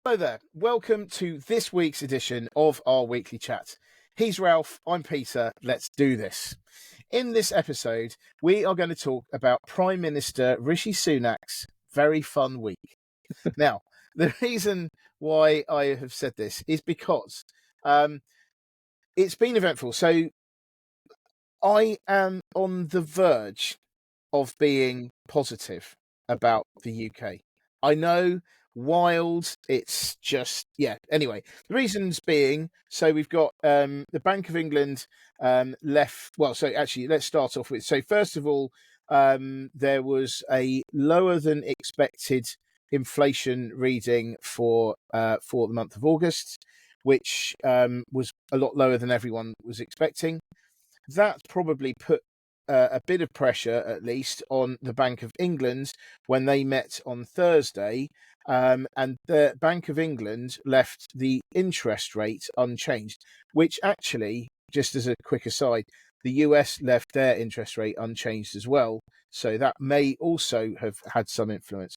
Hello there. Welcome to this week's edition of our weekly chat. He's Ralph. I'm Peter. Let's do this. In this episode, we are going to talk about Prime Minister Rishi Sunak's very fun week. Now, the reason why I have said this is because it's been eventful. So I am on the verge of being positive about the UK. I know, wild, it's just, yeah. Anyway, the reasons being, so we've got the Bank of England left, well, so actually, let's start off with, so first of all, there was a lower than expected inflation reading for the month of August, which was a lot lower than everyone was expecting. That probably put a bit of pressure, at least, on the Bank of England when they met on Thursday. And the Bank of England left the interest rate unchanged, which actually, just as a quick aside, the US left their interest rate unchanged as well. So that may also have had some influence.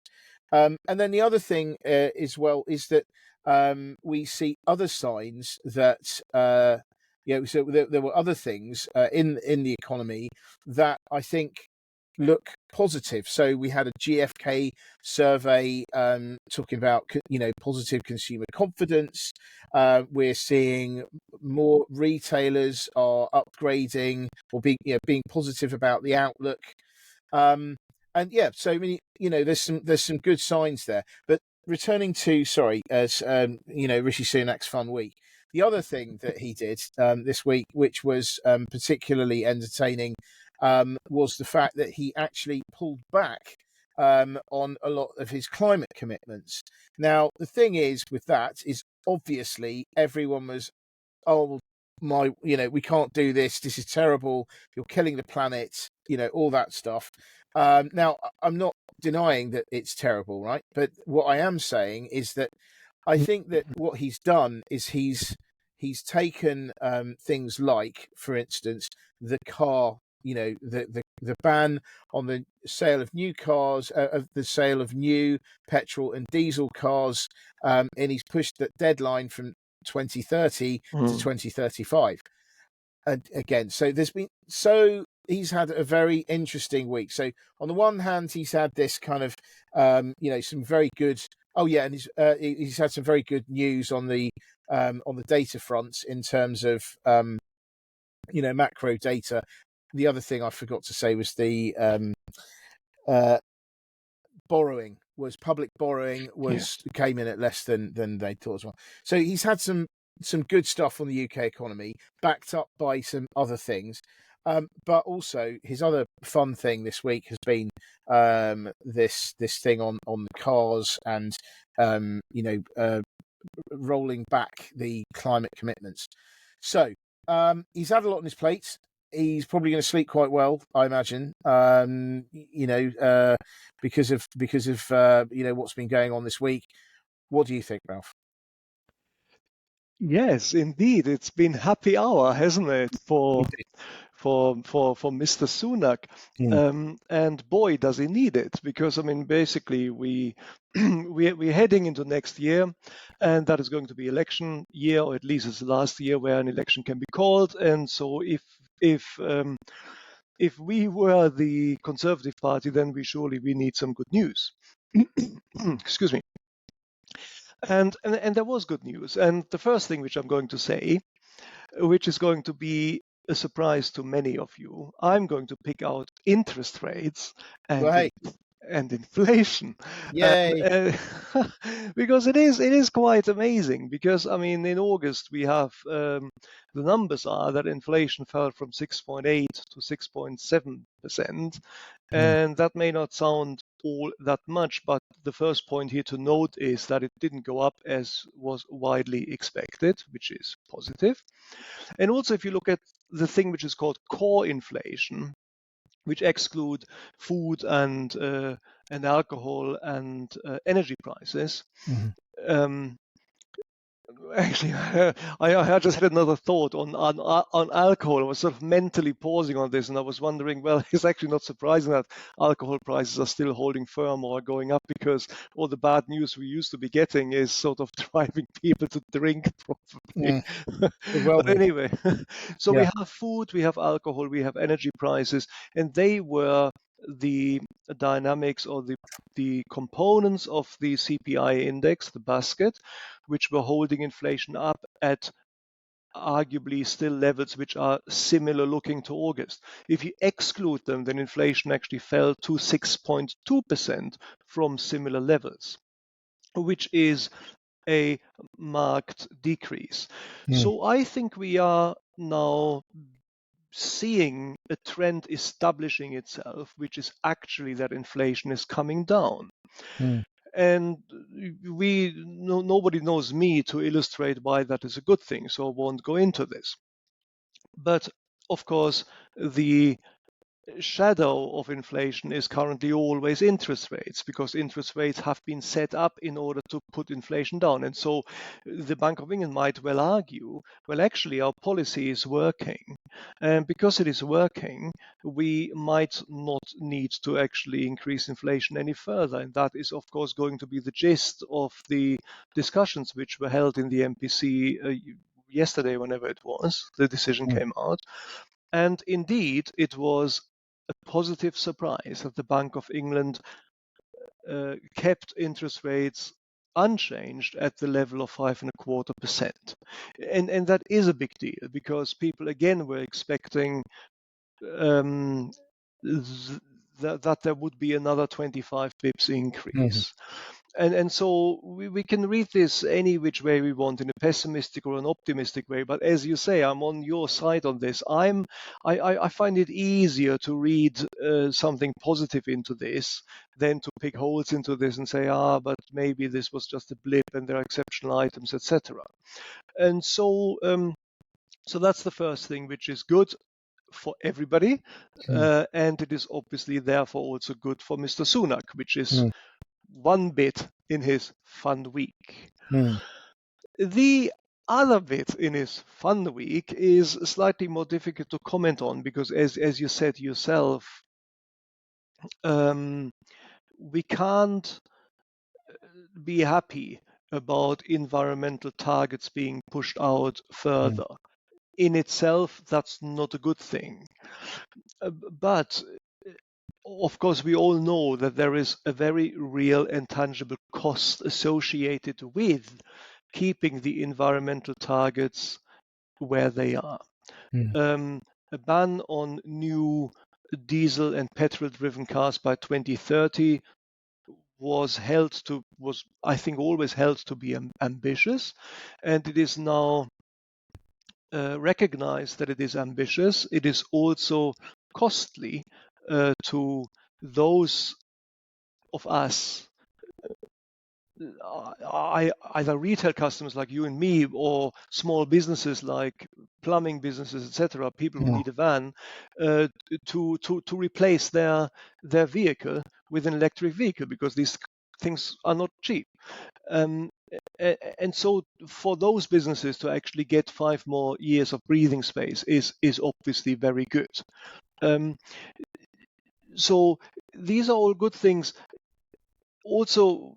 And then the other thing as well is that we see other signs that so there were other things in the economy that I think look positive. So we had a GfK survey talking about positive consumer confidence. We're seeing more retailers are upgrading or being positive about the outlook. And yeah, so I mean, there's some good signs there. But returning to as Rishi Sunak's fun week. The other thing that he did this week, which was particularly entertaining, was the fact that he actually pulled back on a lot of his climate commitments. Now, the thing is with that is obviously everyone was, oh, we can't do this. This is terrible. You're killing the planet, all that stuff. Now, I'm not denying that it's terrible, right? But what I am saying is that I think that what he's done is he's taken things like, for instance, the car, the ban on the sale of new cars, of the sale of new petrol and diesel cars, and he's pushed that deadline from 2030 to 2035. And again, so he's had a very interesting week. So on the one hand, he's had this kind of, some very good. Oh yeah, and he's had some very good news on the data fronts in terms of macro data. The other thing I forgot to say was the public borrowing came in at less than they thought as well. So he's had some good stuff on the UK economy, backed up by some other things. But also his other fun thing this week has been this thing on the cars and rolling back the climate commitments. So he's had a lot on his plate. He's probably going to sleep quite well, I imagine. Because of what's been going on this week. What do you think, Ralph? Yes, indeed. It's been happy hour, hasn't it, for Mr. Sunak? And boy, does he need it, because I mean, basically, we're heading into next year, and that is going to be election year, or at least it's the last year where an election can be called. And so, if we were the Conservative Party, then we need some good news. Excuse me. And there was good news. And the first thing which I'm going to say, which is going to be a surprise to many of you, I'm going to pick out interest rates and inflation. Yay! Because it is quite amazing. Because I mean, in August we have the numbers are that inflation fell from 6.8 to 6.7%, and that may not sound all that much, but the first point here to note is that it didn't go up as was widely expected, which is positive. And also, if you look at the thing which is called core inflation, which exclude food and alcohol and energy prices, Actually, I just had another thought on alcohol. I was sort of mentally pausing on this, and I was wondering, well, it's actually not surprising that alcohol prices are still holding firm or going up, because all the bad news we used to be getting is sort of driving people to drink, probably. It will But be. anyway, so we Yeah. have food, we have alcohol, we have energy prices, and they were the dynamics, or the components of the CPI index, the basket, which were holding inflation up at arguably still levels which are similar looking to August. If you exclude them, then inflation actually fell to 6.2% from similar levels, which is a marked decrease. Mm, So I think we are now seeing a trend establishing itself, which is actually that inflation is coming down. mm, And nobody knows me to illustrate why that is a good thing, so I won't go into this. But of course, the shadow of inflation is currently always interest rates, because interest rates have been set up in order to put inflation down. And so the Bank of England might well argue, well, actually, our policy is working. And because it is working, we might not need to actually increase inflation any further. And that is, of course, going to be the gist of the discussions which were held in the MPC yesterday, whenever it was, the decision mm, came out. And indeed, it was a positive surprise that the Bank of England kept interest rates unchanged at the level of 5.25%. And that is a big deal, because people again were expecting um, that there would be another 25 bips mhm, increase. And so we can read this any which way we want, in a pessimistic or an optimistic way. But as you say, I'm on your side on this. I find it easier to read something positive into this than to pick holes into this and say, but maybe this was just a blip and there are exceptional items, etc. And so that's the first thing, which is good for everybody, mm, and it is obviously therefore also good for Mr. Sunak, which is mm, one bit in his fun week. mm, The other bit in his fun week is slightly more difficult to comment on, because as you said yourself, we can't be happy about environmental targets being pushed out mm, further. In itself, that's not a good thing. But of course, we all know that there is a very real and tangible cost associated with keeping the environmental targets where they are. mm, A ban on new diesel and petrol-driven cars by 2030 was I think always held to be ambitious, and it is now recognized that it is ambitious. It is also costly to those of us, either retail customers like you and me, or small businesses like plumbing businesses, etc., people who mm, need a van, to replace their vehicle with an electric vehicle, because these things are not cheap. Um, and so for those businesses to actually get 5 more years of breathing space is obviously very good. Um, so these are all good things. Also,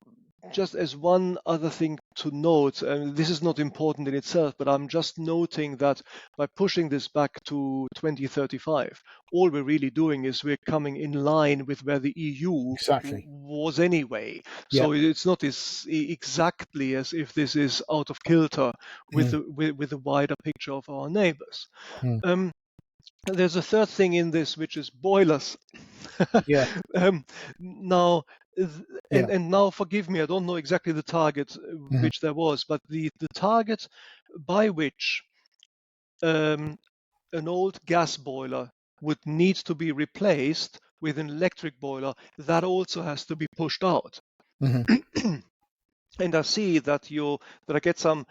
just as one other thing to note, and this is not important in itself, but I'm just noting that by pushing this back to 2035, all we're really doing is we're coming in line with where the EU exactly. was anyway. Yeah. So it's not exactly as if this is out of kilter with Mm, the wider picture of our neighbors. mm, Um, there's a third thing in this, which is boilers. yeah. um, now, Yeah. and now forgive me, I don't know exactly the target Mhm, which there was, but the target by which an old gas boiler would need to be replaced with an electric boiler, that also has to be pushed out. mhm, And I see that I get some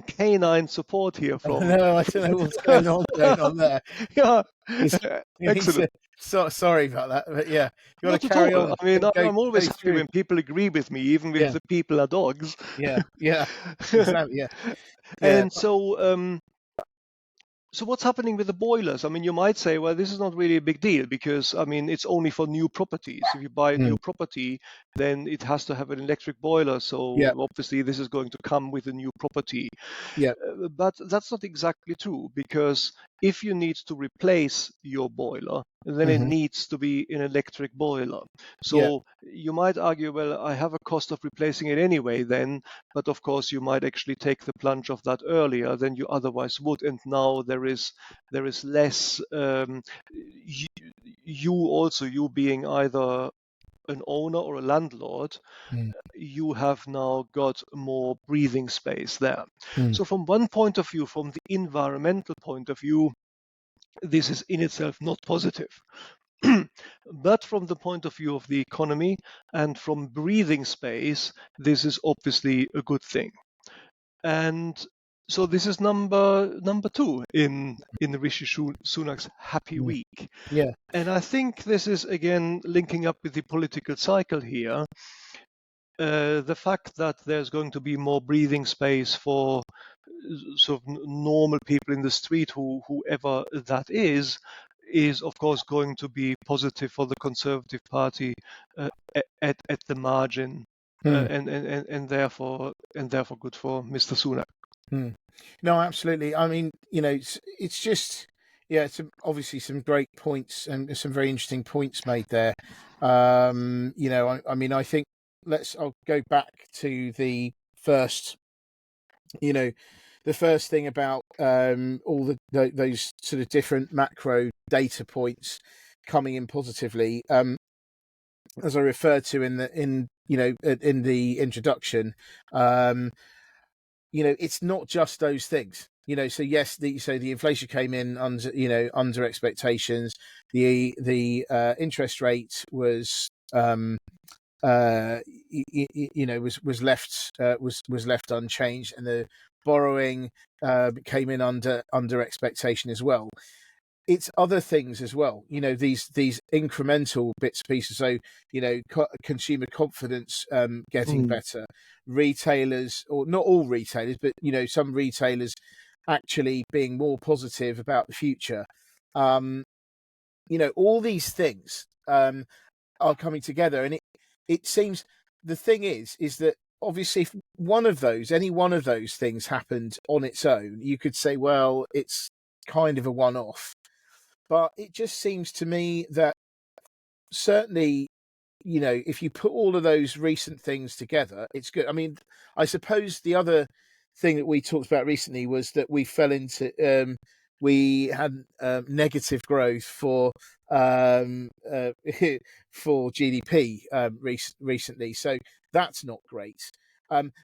canine support here from. No, I don't know what's going on there. Yeah, He's, excellent. sorry about that, but yeah, you want Not to at carry all. on. I mean, Go I'm always happy through. when people agree with me, even if Yeah, the people are dogs. yeah, exactly. Yeah, yeah. And so what's happening with the boilers? I mean, you might say, well, this is not really a big deal because, I mean, it's only for new properties. If you buy a Mm, new property, then it has to have an electric boiler. yeah, So obviously, this is going to come with a new property. yeah. But that's not exactly true because if you need to replace your boiler, then it Hmm. needs to be an electric boiler. Yeah. So you might argue, well, I have a cost of replacing it anyway, then, but of course you might actually take the plunge of that earlier than you otherwise would. And now there is less. You being either an owner or a landlord, Mm, you have now got more breathing space there. mm, So, from one point of view, from the environmental point of view, this is in itself not positive. But from the point of view of the economy and from breathing space, this is obviously a good thing. And so this is number two in Rishi Sunak's happy mm. week. Yeah. And I think this is again linking up with the political cycle here. The fact that there's going to be more breathing space for sort of normal people in the street, whoever that is of course going to be positive for the Conservative Party at the margin, Mm, and therefore good for Mr. Sunak. mm. No, absolutely. I mean, it's just, yeah, it's obviously some great points and some very interesting points made there. I mean, I think I'll go back to the first, the first thing about all those sort of different macro data points coming in positively. As I referred to in the introduction, um, it's not just those things. So yes, the inflation came in under expectations. The interest rate was was left was left unchanged, and the borrowing came in under expectation as well. It's other things as well, these incremental bits and pieces. So consumer confidence getting Mm. better, retailers, or not all retailers, but some retailers actually being more positive about the future. um all these things are coming together, and it seems, the thing is that obviously if any one of those things happened on its own, you could say, well, it's kind of a one-off. But it just seems to me that certainly, if you put all of those recent things together, it's good. I mean, I suppose the other thing that we talked about recently was that we had negative growth for for GDP recently, so that's not great.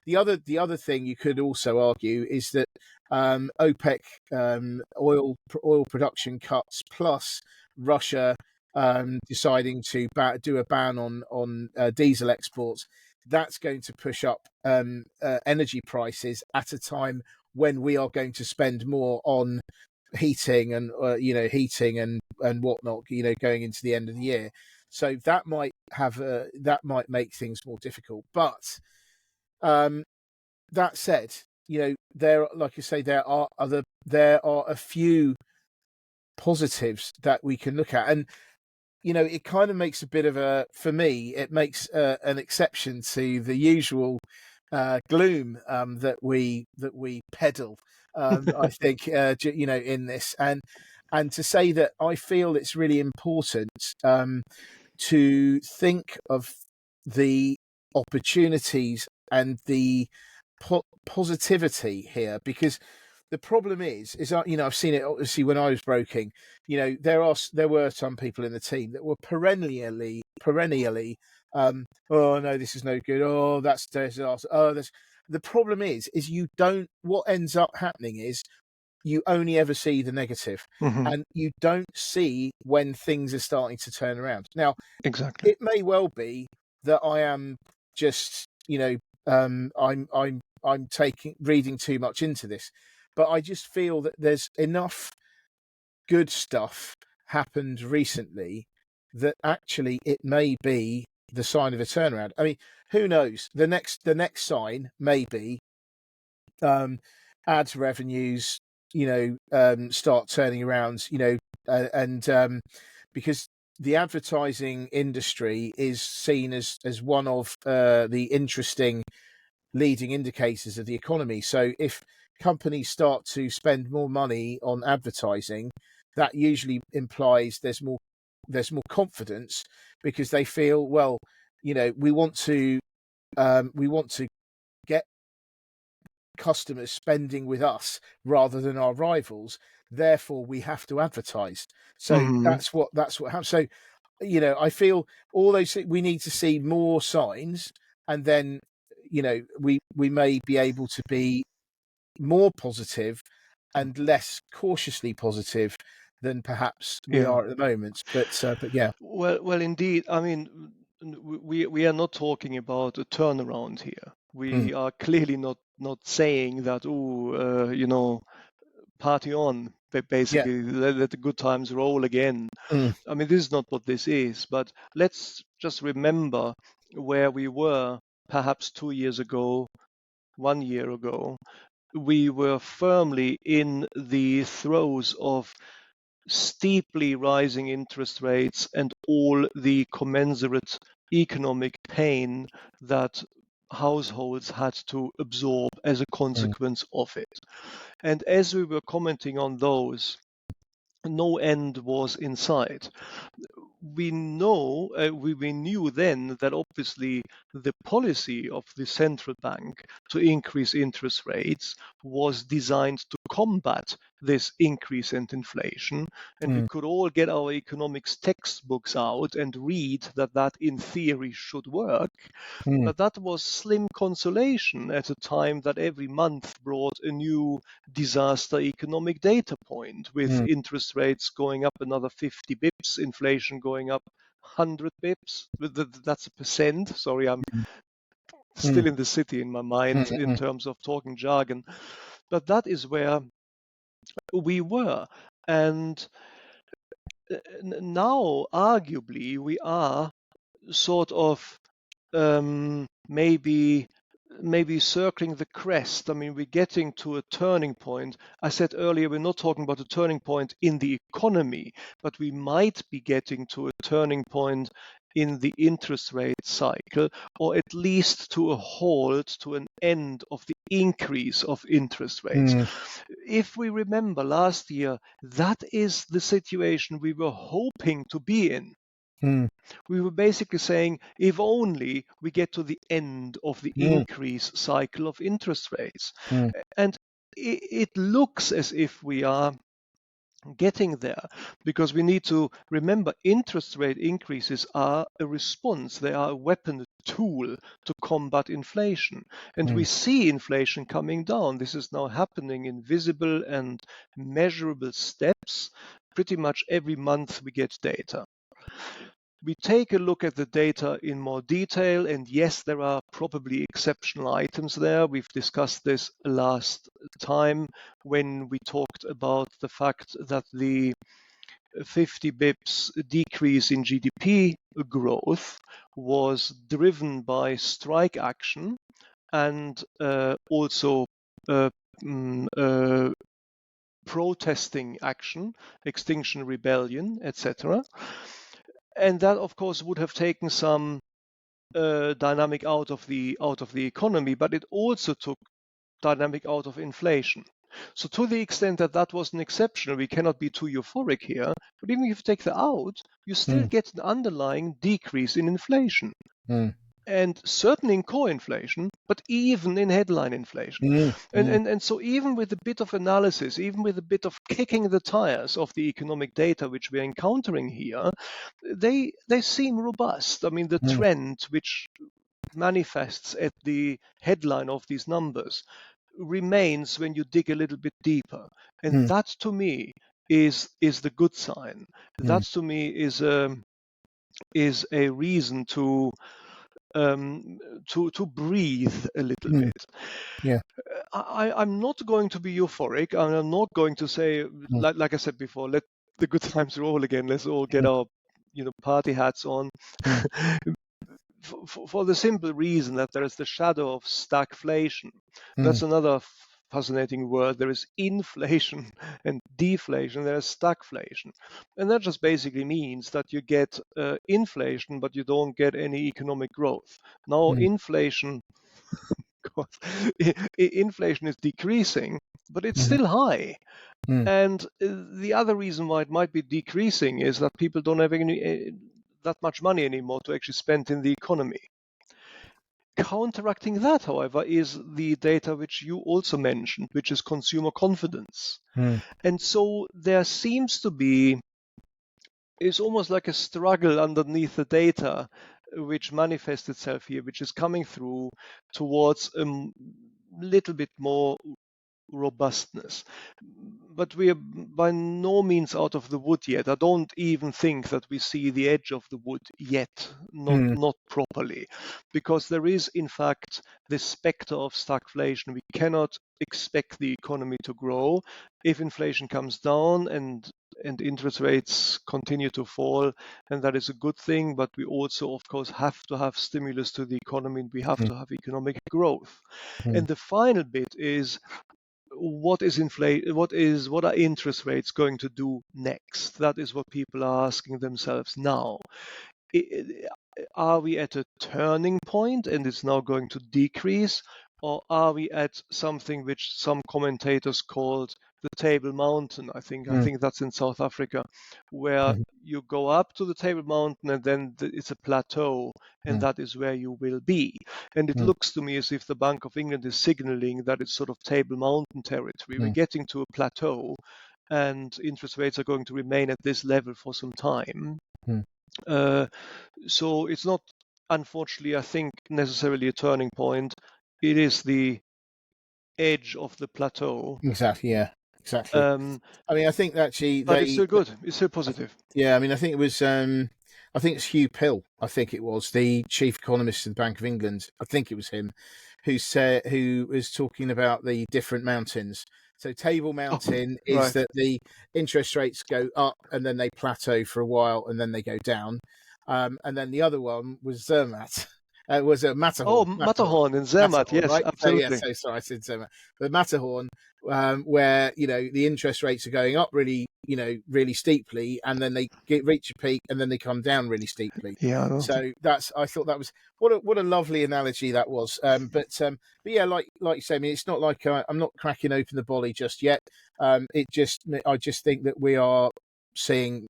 The other thing you could also argue is that OPEC oil production cuts, plus Russia deciding to do a ban on diesel exports, that's going to push up energy prices at a time when we are going to spend more on heating and whatnot, going into the end of the year. So that might make things more difficult. But that said, there, like I say, there are a few positives that we can look at. And it kind of makes a bit of for me, it makes an exception to the usual gloom that we peddle. I think in this, and to say that I feel it's really important to think of the opportunities and the positivity here, because the problem is I've seen it obviously when I was broking. There were some people in the team that were perennially oh no, this is no good, oh that's disaster, oh that's. The problem is you don't, what ends up happening is you only ever see the negative, Hmm. and you don't see when things are starting to turn around. Now, Exactly. it may well be that I am just I'm reading too much into this, but I just feel that there's enough good stuff happened recently that actually it may be the sign of a turnaround. I mean, who knows? The next sign may be ads revenues, start turning around, and because the advertising industry is seen as one of the interesting leading indicators of the economy. So if companies start to spend more money on advertising, that usually implies there's more confidence, because they feel, well, we want to get customers spending with us rather than our rivals. Therefore, we have to advertise. So Mhm. that's what happens. So I feel all those we need to see more signs, and then we may be able to be more positive and less cautiously positive than perhaps we Yeah. are at the moment. But yeah. Well, indeed. I mean, we are not talking about a turnaround here. Mm, We are clearly not saying that, party on, yeah. basically let the good times roll again. Mm, I mean, this is not what this is. But let's just remember where we were perhaps 2 years ago, 1 year ago. We were firmly in the throes of steeply rising interest rates and all the commensurate economic pain that households had to absorb as a mm, consequence of it. And as we were commenting on those, no end was in sight. We knew then that obviously the policy of the central bank to increase interest rates was designed to combat this increase in inflation, and we mm, could all get our economics textbooks out and read that in theory should work. mm, But that was slim consolation at a time that every month brought a new disaster economic data point, with mm, interest rates going up another 50 bips, inflation going up 100 bips. That's a percent. Sorry, I'm mm, still in the city in my mind in mm, terms of talking jargon. But that is where we were. And now, arguably, we are sort of maybe circling the crest. I mean, we're getting to a turning point. I said earlier, we're not talking about a turning point in the economy, but we might be getting to a turning point in the interest rate cycle, or at least to a halt, to an end of the increase of interest rates. mm, If we remember last year, that is the situation we were hoping to be in. mm, We were basically saying, if only we get to the end of the mm, increase cycle of interest rates. mm, And it looks as if we are getting there, because we need to remember interest rate increases are a response. They are a weapon, a tool to combat inflation. And we mm, see inflation coming down. This is now happening in visible and measurable steps. Pretty much every month we get data. We take a look at the data in more detail, and yes, there are probably exceptional items there. We've discussed this last time when we talked about the fact that the 50 bips decrease in GDP growth was driven by strike action and also uh, mm, uh, protesting action, Extinction Rebellion, etc. And that, of course, would have taken some dynamic out of the economy, but it also took dynamic out of inflation. So to the extent that that was an exception, we cannot be too euphoric here. But even if you take that out, you still mm, get an underlying decrease in inflation, mm, and certainly in core inflation, but even in headline inflation. mm, mm, And so even with a bit of analysis, even with a bit of kicking the tires of the economic data which we're encountering here, they seem robust. I mean, the mm, trend which manifests at the headline of these numbers remains when you dig a little bit deeper. And mm, that to me is the good sign. mm, That to me is a reason to to breathe a little Mm. bit. Yeah. I'm not going to be euphoric, and I'm not going to say, Mm. like I said before, let the good times roll again. Let's all get Mm. our party hats on. Mm. For the simple reason that there is the shadow of stagflation. Mm. That's another fascinating word. There is inflation and deflation. There is stagflation, and that just basically means that you get inflation, but you don't get any economic growth. Now, Mm. inflation inflation is decreasing, but it's Mhm. still high. Mm. And the other reason why it might be decreasing is that people don't have that much money anymore to actually spend in the economy. Counteracting that, however, is the data which you also mentioned, which is consumer confidence. Mm. And so there seems to be, it's almost like a struggle underneath the data which manifests itself here, which is coming through towards a little bit more robustness. But we are by no means out of the wood yet. I don't even think that we see the edge of the wood yet, Mm. not properly, because there is in fact this specter of stagflation. We cannot expect the economy to grow. If inflation comes down and interest rates continue to fall, and that is a good thing, but we also of course have to have stimulus to the economy, and we have Mm. to have economic growth. Mm. And the final bit is, what are interest rates going to do next? That is what people are asking themselves now. Are we at a turning point and it's now going to decrease, or are we at something which some commentators called the Table Mountain? I Mm. think that's in South Africa, where Mm. you go up to the Table Mountain and then it's a plateau, and Mm. that is where you will be. And it Mm. looks to me as if the Bank of England is signaling that it's sort of Table Mountain territory. We're Mm. getting to a plateau, and interest rates are going to remain at this level for some time. Mm. Uh, so it's not, unfortunately, I think, necessarily a turning point. It is the edge of the plateau. Exactly. Yeah. Exactly. Um, I mean, I think actually but it's still good. It's still positive. yeah. I mean, I think it was. I think it's Hugh Pill. I think it was the chief economist of the Bank of England. I think it was him who was talking about the different mountains. So Table Oh, Mountain is right. that the interest rates go up and then they plateau for a while and then they go down. And then the other one was Zermatt. Was a Oh, Matterhorn. Matterhorn in Zermatt. Matterhorn, Yes, right? So yeah, absolutely. so sorry, I said Zermatt. But Matterhorn, where the interest rates are going up really steeply, and then they reach a peak, and then they come down really steeply. Yeah, I know. So I thought that was what a lovely analogy that was. But yeah, like you say, I mean, it's not like I'm not cracking open the bolly just yet. I just think that we are seeing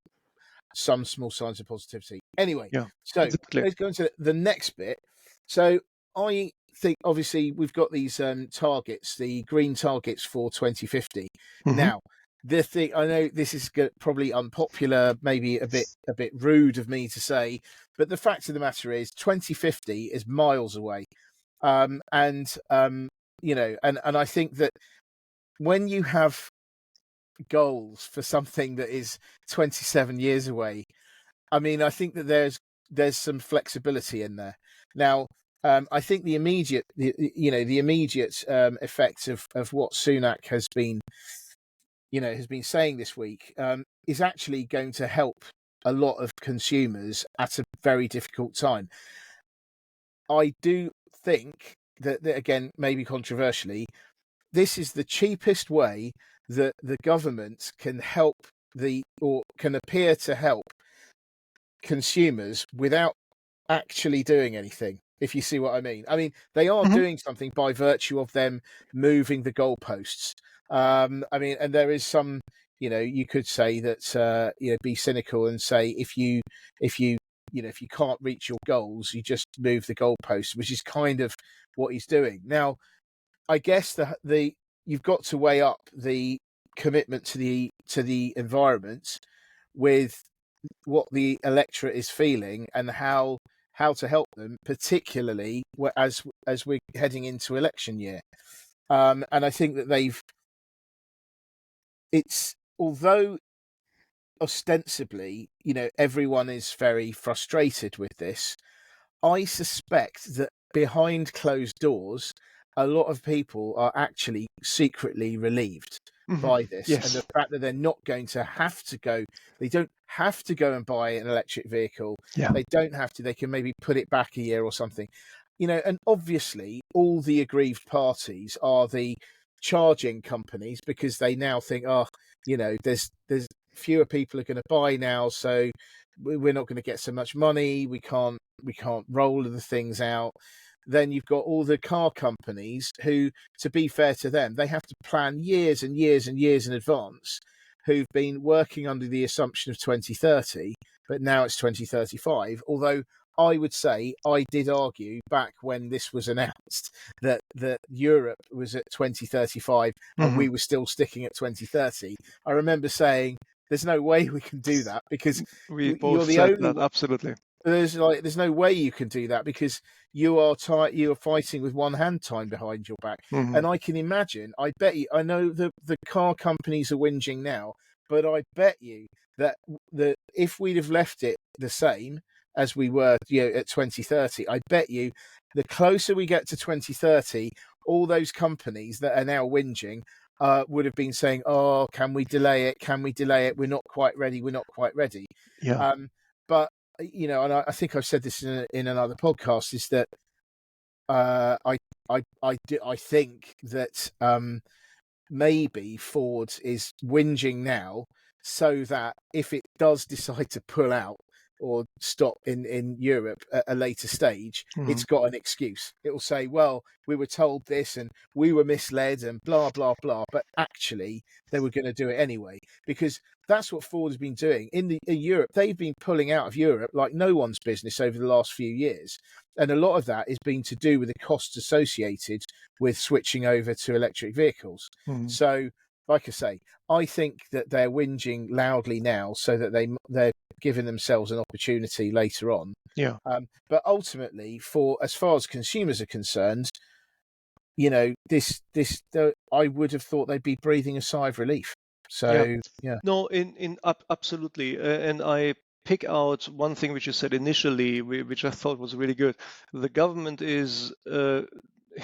some small signs of positivity. Anyway, Yeah, so exactly. let's go into the next bit. So I think obviously we've got these targets, the green targets for 2050. Hmm. Now, the thing I know this is probably unpopular, maybe a bit rude of me to say, but the fact of the matter is 2050 is miles away. And I think that when you have goals for something that is 27 years away, I mean, I think that there's some flexibility in there. Now, I think the immediate effect of what Sunak has been saying this week is actually going to help a lot of consumers at a very difficult time. I do think that again, maybe controversially, this is the cheapest way that the government can can appear to help consumers without actually doing anything, if you see what I mean. I mean, they are Hmm. doing something by virtue of them moving the goalposts. I mean, and there is some, you could say that, be cynical and say if you, if you can't reach your goals, you just move the goalposts, which is kind of what he's doing. Now, I guess the you've got to weigh up the commitment to the environment with what the electorate is feeling and how to help them, particularly as we're heading into election year. And I think that it's although ostensibly, everyone is very frustrated with this. I suspect that behind closed doors, a lot of people are actually secretly relieved Hmm. by this, and the Yes. fact that they're not going to have to go, they don't have to go and buy an electric vehicle. Yeah. They don't have to, they can maybe put it back a year or something. And obviously all the aggrieved parties are the charging companies, because they now think, oh, there's fewer people are going to buy now, so we're not going to get so much money. We can't roll the things out. Then you've got all the car companies who, to be fair to them, they have to plan years and years and years in advance, who've been working under the assumption of 2030, but now it's 2035. Although I would say, I did argue back when this was announced that Europe was at 2035 and Hmm. we were still sticking at 2030. I remember saying, there's no way we can do that, because We you're both the said only that, one. absolutely. There's no way you can do that, because you are fighting with one hand tied behind your back. Hmm. And I can imagine, I bet you, I know the car companies are whinging now, but I bet you that if we'd have left it the same as we were, at 2030, I bet you the closer we get to 2030, all those companies that are now whinging would have been saying, oh, can we delay it? Can we delay it? We're not quite ready. We're not quite ready. Yeah. But and I think I've said this in another podcast, is that I think that maybe Ford is whinging now, so that if it does decide to pull out or stop in Europe at a later stage, Hmm. it's got an excuse. It will say, well, we were told this and we were misled and blah, blah, blah. But actually, they were going to do it anyway, because that's what Ford has been doing in Europe. They've been pulling out of Europe like no one's business over the last few years. And a lot of that has been to do with the costs associated with switching over to electric vehicles. Hmm. So, like I say, I think that they're whinging loudly now so that they're giving themselves an opportunity later on. Yeah. But ultimately, for as far as consumers are concerned, I would have thought they'd be breathing a sigh of relief. Yeah. So, yeah. No, absolutely. And I pick out one thing which you said initially, which I thought was really good. The government is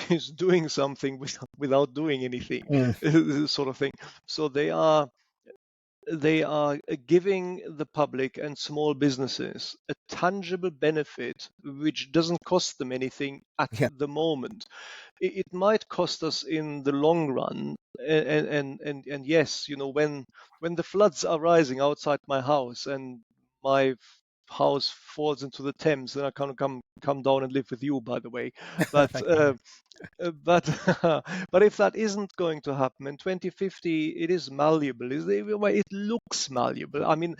is doing something without doing anything, Mm, sort of thing. So they are giving the public and small businesses a tangible benefit which doesn't cost them anything at yeah. the moment. It might cost us in the long run, and yes, when the floods are rising outside my house and my house falls into the Thames, then I can come down and live with you, by the way. But Thank you. but but if that isn't going to happen in 2050, it is malleable. Well, it looks malleable. I mean,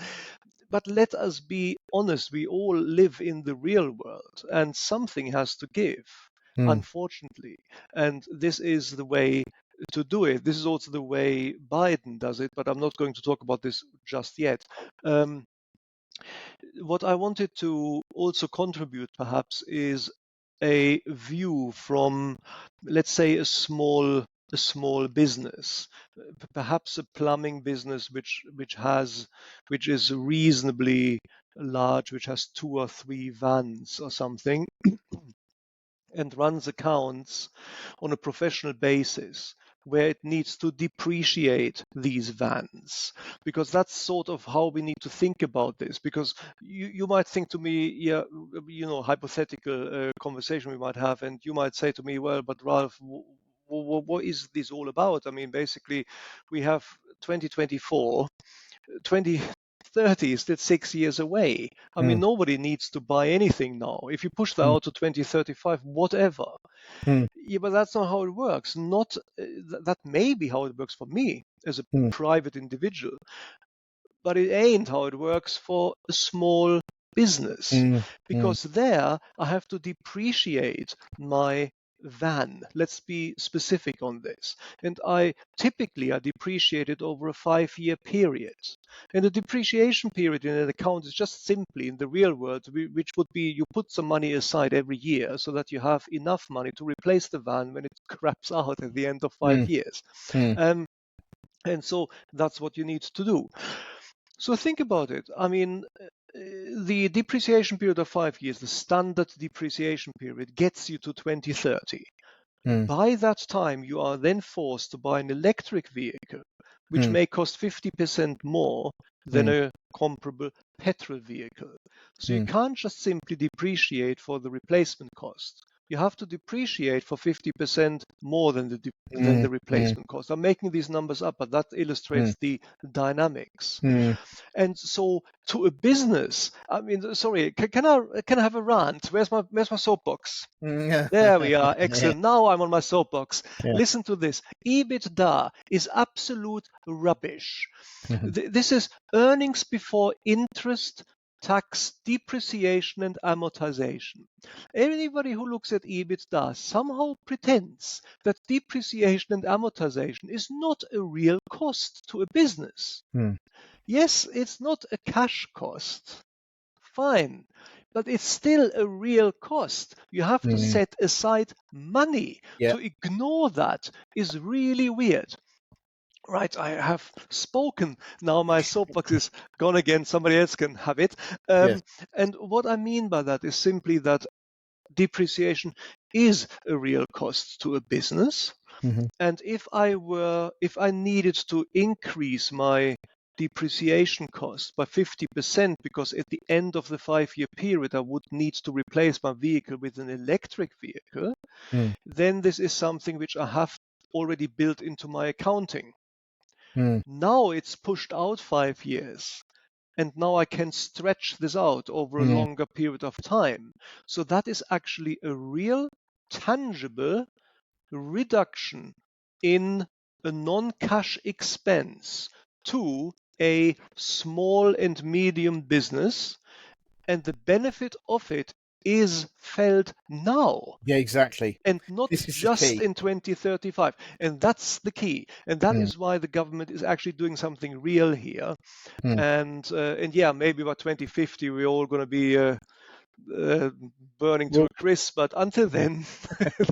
but let us be honest. We all live in the real world, and something has to give, Mm, unfortunately. And this is the way to do it. This is also the way Biden does it. But I'm not going to talk about this just yet. Um, what I wanted to also contribute perhaps is a view from, let's say, a small business, perhaps a plumbing business which is reasonably large, which has 2 or 3 vans or something, and runs accounts on a professional basis where it needs to depreciate these vans, because that's sort of how we need to think about this. Because you might think to me, yeah, hypothetical conversation we might have, and you might say to me, well, but Ralph, what is this all about? I mean, basically we have 2024, 2030 is still 6 years away. I mean, mm, nobody needs to buy anything now. If you push that mm, out to 2035, whatever. mm, Yeah, but that's not how it works. Not that may be how it works for me as a mm, private individual, but it ain't how it works for a small business, mm, mm, because there I have to depreciate my van. Let's be specific on this. And I depreciate it over a 5-year period. And the depreciation period in an account is just simply in the real world, which would be you put some money aside every year so that you have enough money to replace the van when it craps out at the end of five mm, years. mm, Um, and so that's what you need to do. So think about it. I mean, the depreciation period of 5 years, the standard depreciation period, gets you to 2030. Mm. By that time, you are then forced to buy an electric vehicle, which may cost 50% more than a comparable petrol vehicle. So you can't just simply depreciate for the replacement cost. You have to depreciate for 50% more than the replacement cost. I'm making these numbers up, but that illustrates the dynamics. And so, to a business, I mean, sorry, can I have a rant? Where's my soapbox? There we are. Excellent. Now I'm on my soapbox. Yeah. Listen to this. EBITDA is absolute rubbish. This is earnings before interest, tax, depreciation, and amortization. Anybody who looks at EBITDA somehow pretends that depreciation and amortization is not a real cost to a business. Yes, it's not a cash cost. Fine. But it's still a real cost. You have to set aside money. Yeah. To ignore that is really weird. Right, I have spoken. Now my soapbox is gone again. Somebody else can have it. Yes. And what I mean by that is simply that depreciation is a real cost to a business. And if I needed to increase my depreciation cost by 50%, because at the end of the 5-year period I would need to replace my vehicle with an electric vehicle, then this is something which I have already built into my accounting. Now it's pushed out 5 years, and now I can stretch this out over a longer period of time. So that is actually a real, tangible reduction in a non-cash expense to a small and medium business, and the benefit of it is felt now. Yeah, exactly. And not This is the just key. in 2035. And that's the key. And that is why the government is actually doing something real here. And yeah, maybe by 2050 we're all going to be burning to Well, a crisp. But until then,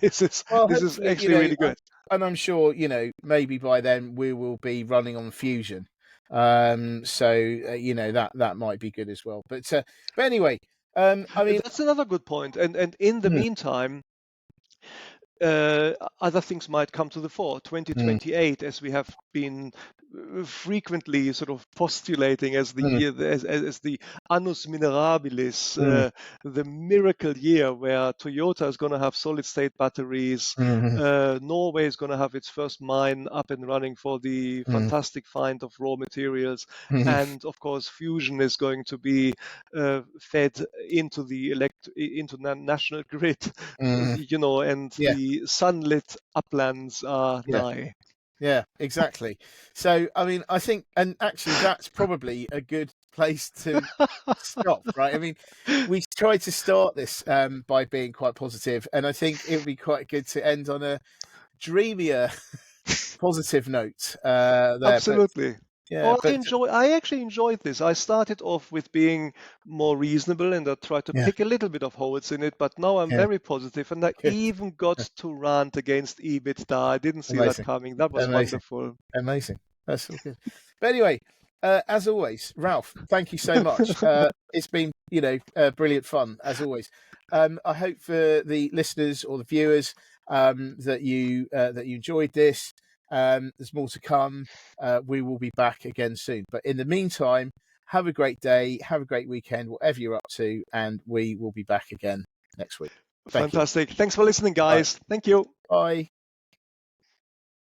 this is hopefully, actually really good. and I'm sure, maybe by then we will be running on fusion. That might be good as well. But anyway, I mean, That's another good point. And in the meantime, other things might come to the fore. 2028, as we have been frequently sort of postulating as the year, as the annus mirabilis, the miracle year where Toyota is going to have solid state batteries, Norway is going to have its first mine up and running for the fantastic find of raw materials, and of course fusion is going to be fed into the national grid, and the sunlit uplands are nigh. Yeah, exactly. So, I mean, I think, and actually, that's probably a good place to stop, right? I mean, we tried to start this by being quite positive, and I think it would be quite good to end on a dreamier, positive note there. Absolutely. Yeah, I actually enjoyed this. I started off with being more reasonable, and I tried to pick a little bit of holes in it, but now I'm very positive, and I even got to rant against EBITDA. I didn't see that coming. That was wonderful. Amazing. That's all good. But anyway, as always, Ralph, thank you so much. It's been, brilliant fun, as always. I hope for the listeners or the viewers that you enjoyed this. There's more to come. We will be back again soon. But in the meantime, have a great day, have a great weekend, whatever you're up to, and we will be back again next week. Fantastic. Thanks for listening, guys. Thank you. Bye.